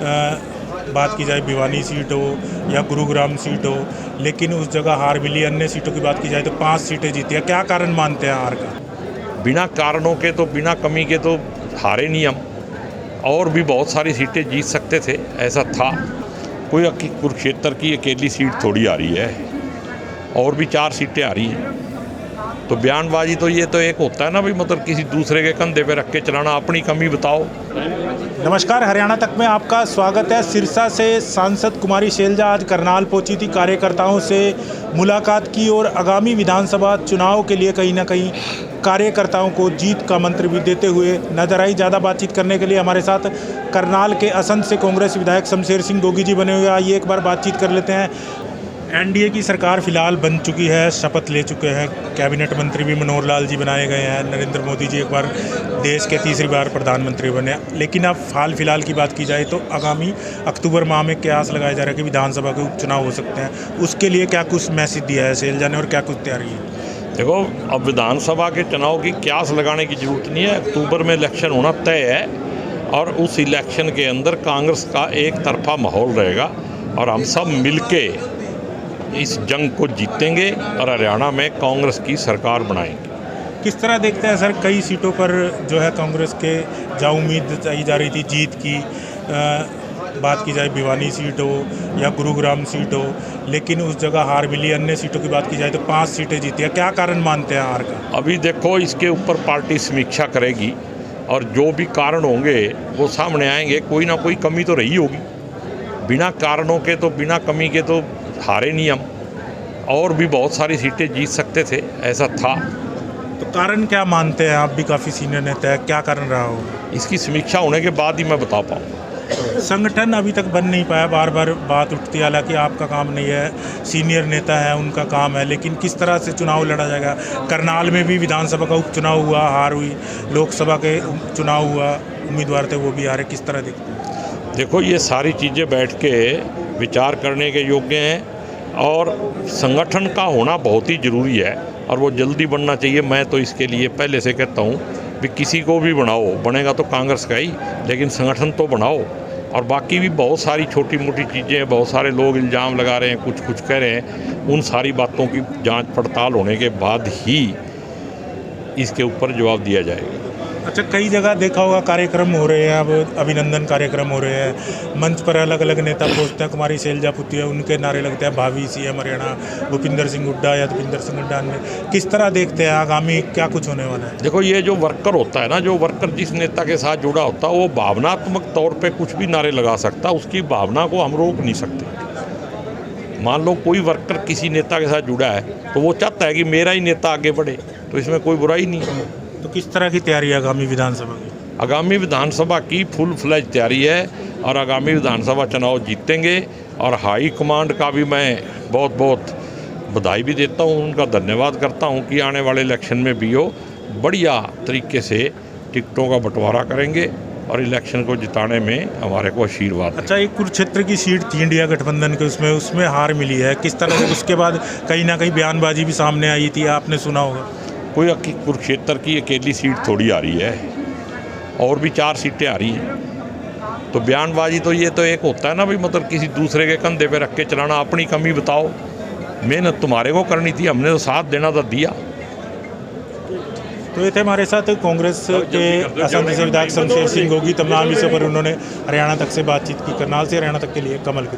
बात की जाए भिवानी सीट हो या गुरुग्राम सीट हो, लेकिन उस जगह हार मिली। अन्य सीटों की बात की जाए तो 5 सीटें जीती है। क्या कारण मानते हैं हार का? बिना कारणों के तो, बिना कमी के तो हारे नहीं हम। और भी बहुत सारी सीटें जीत सकते थे, ऐसा था। कोई कुरुक्षेत्र की अकेली सीट थोड़ी आ रही है, और भी 4 सीटें आ रही हैं। तो बयानबाजी तो ये तो एक होता है ना भाई, मतलब किसी दूसरे के कंधे पे रख के चलाना। अपनी कमी बताओ। नमस्कार, हरियाणा तक में आपका स्वागत है। सिरसा से सांसद कुमारी शैलजा आज करनाल पहुंची थी, कार्यकर्ताओं से मुलाकात की और आगामी विधानसभा चुनाव के लिए कहीं ना कहीं कार्यकर्ताओं को जीत का मंत्र भी देते हुए नजर आई। ज़्यादा बातचीत करने के लिए हमारे साथ करनाल के असंध से कांग्रेस विधायक शमशेर सिंह गोगी जी बने हुए। आइए एक बार बातचीत कर लेते हैं। एनडीए की सरकार फिलहाल बन चुकी है, शपथ ले चुके हैं, कैबिनेट मंत्री भी मनोहर लाल जी बनाए गए हैं। नरेंद्र मोदी जी एक बार देश के तीसरी बार प्रधानमंत्री बने। लेकिन अब हाल फिलहाल की बात की जाए तो आगामी अक्टूबर माह में कयास लगाया जा रहा है कि विधानसभा के उपचुनाव हो सकते हैं। उसके लिए क्या कुछ मैसेज दिया है शैलजा ने और क्या कुछ तैयारी है? देखो, अब विधानसभा के चुनाव की क्यास लगाने की जरूरत नहीं है। अक्टूबर में इलेक्शन होना तय है, और उस इलेक्शन के अंदर कांग्रेस का एक तरफा माहौल रहेगा, और हम सब मिलके इस जंग को जीतेंगे और हरियाणा में कांग्रेस की सरकार बनाएंगे। किस तरह देखते हैं सर, कई सीटों पर जो है कांग्रेस के जहाँ उम्मीद जताई जा रही थी जीत की, बात की जाए भिवानी सीट हो या गुरुग्राम सीट हो, लेकिन उस जगह हार मिली। अन्य सीटों की बात की जाए तो 5 सीटें जीती है। क्या कारण मानते हैं हार का? अभी देखो, इसके ऊपर पार्टी समीक्षा करेगी, और जो भी कारण होंगे वो सामने आएंगे। कोई ना कोई कमी तो रही होगी। बिना कारणों के तो, बिना कमी के तो हारे नहीं हम। और भी बहुत सारी सीटें जीत सकते थे, ऐसा था। तो कारण क्या मानते हैं? आप भी काफ़ी सीनियर नेता है, क्या कारण रहा हो? इसकी समीक्षा होने के बाद ही मैं बता पाऊँ। संगठन अभी तक बन नहीं पाया, बार बार बात उठती है। हालांकि आपका काम नहीं है, सीनियर नेता है, उनका काम है, लेकिन किस तरह से चुनाव लड़ा जाएगा? करनाल में भी विधानसभा का उपचुनाव हुआ, हार हुई। लोकसभा के चुनाव हुआ, उम्मीदवार थे वो भी हारे। किस तरह देखते हैं? देखो, ये सारी चीज़ें बैठ के विचार करने के योग्य हैं, और संगठन का होना बहुत ही ज़रूरी है, और वो जल्दी बनना चाहिए। मैं तो इसके लिए पहले से कहता हूँ कि किसी को भी बनाओ, बनेगा तो कांग्रेस का ही, लेकिन संगठन तो बनाओ। और बाकी भी बहुत सारी छोटी मोटी चीज़ें, बहुत सारे लोग इल्ज़ाम लगा रहे हैं, कुछ कह रहे हैं। उन सारी बातों की जांच पड़ताल होने के बाद ही इसके ऊपर जवाब दिया जाएगा। अच्छा, कई जगह देखा होगा कार्यक्रम हो रहे हैं, अब अभिनंदन कार्यक्रम हो रहे हैं, मंच पर अलग अलग नेता पहुंचते हैं। कुमारी शैलजा पुत्री है, उनके नारे लगते हैं, भावी सीएम हरियाणा भूपिंदर सिंह हुड्डा या दीपेंद्र सिंह हुड्डा ने। किस तरह देखते हैं आगामी क्या कुछ होने वाला है? देखो, ये जो वर्कर होता है ना, जो वर्कर जिस नेता के साथ जुड़ा होता है, वो भावनात्मक तौर पे कुछ भी नारे लगा सकता है। उसकी भावना को हम रोक नहीं सकते। मान लो कोई वर्कर किसी नेता के साथ जुड़ा है, तो वो चाहता है कि मेरा ही नेता आगे बढ़े, तो इसमें कोई बुराई नहीं है। तो किस तरह की तैयारी है आगामी विधानसभा की? आगामी विधानसभा की फुल फ्लैज तैयारी है, और आगामी विधानसभा चुनाव जीतेंगे। और हाई कमांड का भी मैं बहुत बहुत बधाई भी देता हूँ, उनका धन्यवाद करता हूँ कि आने वाले इलेक्शन में भी वो बढ़िया तरीके से टिकटों का बंटवारा करेंगे और इलेक्शन को जिताने में हमारे को आशीर्वाद। अच्छा, एक कुरुक्षेत्र की सीट थी इंडिया गठबंधन के, उसमें हार मिली है। किस तरह से उसके बाद कहीं ना कहीं बयानबाजी भी सामने आई थी, आपने सुना होगा। कोई कुरुक्षेत्र की अकेली सीट थोड़ी आ रही है, और भी 4 सीटें आ रही हैं। तो बयानबाजी तो ये तो एक होता है ना भाई, मतलब किसी दूसरे के कंधे पे रख के चलाना। अपनी कमी बताओ। मेहनत तुम्हारे को करनी थी, हमने तो साथ देना था, दिया। तो ये थे हमारे साथ कांग्रेस के असंध से विधायक शमशेर सिंह गोगी। तमाम विषयों पर उन्होंने हरियाणा तक से बातचीत की। करनाल से हरियाणा तक के लिए कमल की।